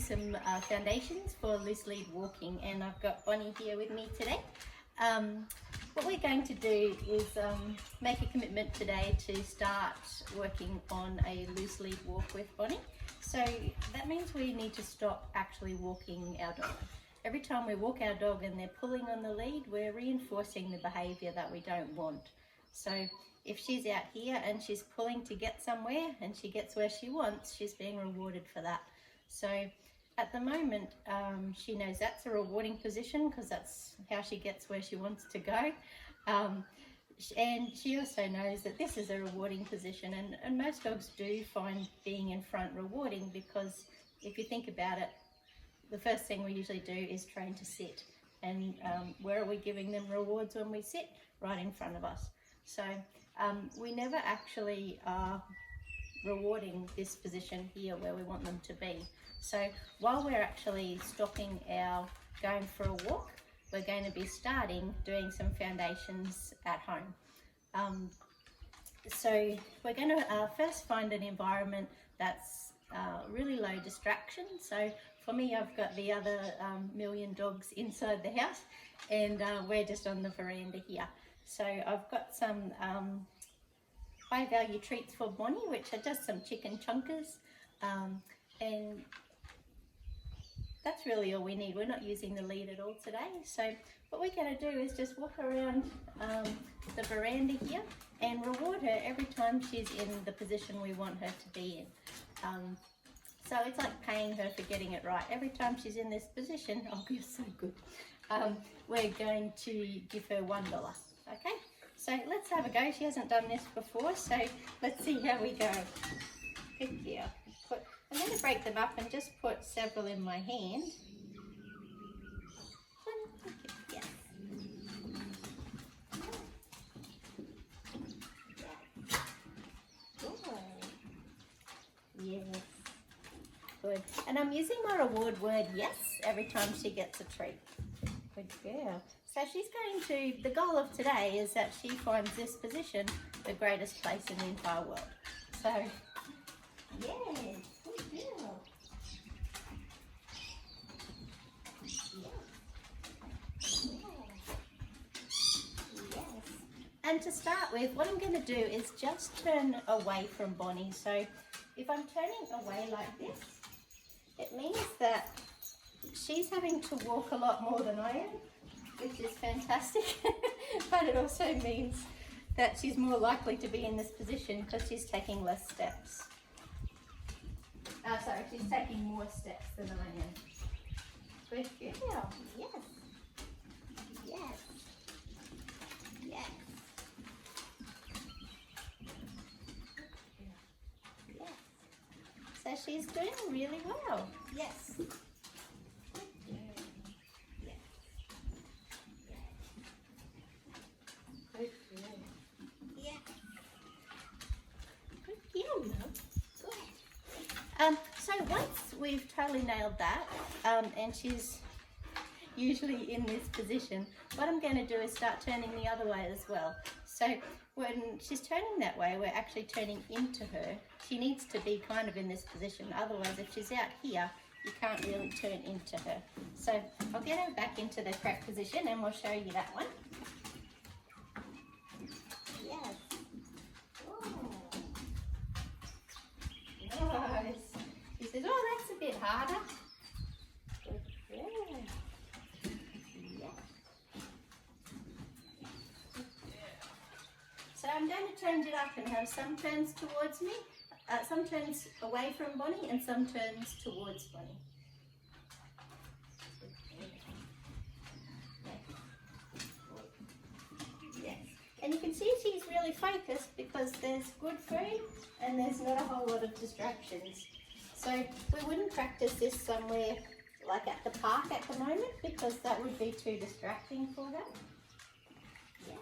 some foundations for loose lead walking, and I've got Bonnie here with me today. What we're going to do is make a commitment today to start working on a loose lead walk with Bonnie. So that means we need to stop actually walking our dog. Every time we walk our dog and they're pulling on the lead, we're reinforcing the behaviour that we don't want. So if she's out here and she's pulling to get somewhere and she gets where she wants, she's being rewarded for that. So at the moment, she knows that's a rewarding position because that's how she gets where she wants to go. And she also knows that this is a rewarding position, and most dogs do find being in front rewarding, because if you think about it, the first thing we usually do is train to sit. And where are we giving them rewards when we sit? Right in front of us. So we never actually are rewarding this position here where we want them to be. So while we're actually stopping our going for a walk, we're going to be starting doing some foundations at home. So we're going to first find an environment that's really low distraction. So for me, I've got the other million dogs inside the house, and we're just on the veranda here. So I've got some high value treats for Bonnie, which are just some chicken chunkers, and that's really all we need. We're not using the lead at all today. So what we're going to do is just walk around the veranda here and reward her every time she's in the position we want her to be in. So it's like paying her for getting it right. Every time she's in this position, oh, you're so good. We're going to give her $1. Okay, so let's have a go. She hasn't done this before, so let's see how we go. Good girl. I'm going to break them up and just put several in my hand. Yes. Yes. Good. And I'm using my reward word yes every time she gets a treat. Good girl. So she's going to, the goal of today is that she finds this position the greatest place in the entire world. So, yes. And to start with, what I'm going to do is just turn away from Bonnie. So if I'm turning away like this, it means that she's having to walk a lot more than I am, which is fantastic. But it also means that she's more likely to be in this position because she's taking less steps. Sorry, she's taking more steps than I am. Good girl. Yes. Yes. Yes. Yes. So she's doing really well. Yes. Good girl. Yes. Yes. Good girl. Yes. Good girl, love. So once we've totally nailed that, and she's usually in this position, what I'm going to do is start turning the other way as well. So when she's turning that way, we're actually turning into her. She needs to be kind of in this position. Otherwise, if she's out here, you can't really turn into her. So I'll get her back into the correct position and we'll show you that one. Yes. Oh. Nice. She says, oh, that's a bit harder. Yeah. Yeah. So I'm going to change it up and have some turns towards me, some turns away from Bonnie and some turns towards Bonnie. Yes. And you can see she's really focused because there's good food and there's not a whole lot of distractions. So we wouldn't practice this somewhere like at the park at the moment because that would be too distracting for her. Yes,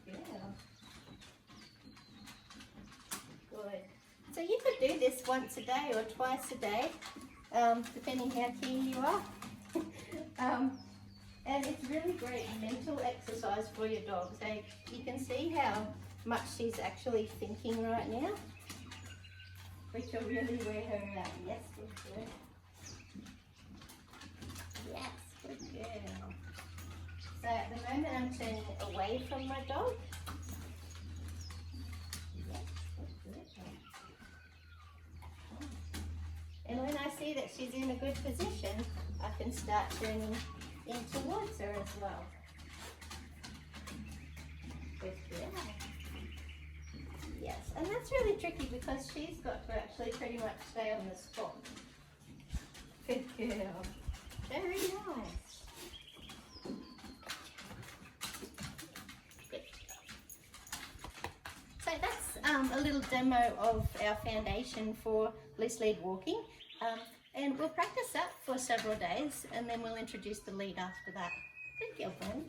good girl. Good. So you could do this once a day or twice a day, depending how keen you are. And it's really great mental exercise for your dog. So you can see how much she's actually thinking right now, which will really wear her out. Yes, good. girl. So at the moment I'm turning away from my dog. Yes, that's good. And when I see that she's in a good position, I can start turning in towards her as well. Good girl. Yes, and that's really tricky because she's got to actually pretty much stay on the spot. Good girl. Very nice. Good. So that's a little demo of our foundation for loose lead walking. And we'll practice that for several days and then we'll introduce the lead after that. Good girl, Bonnie.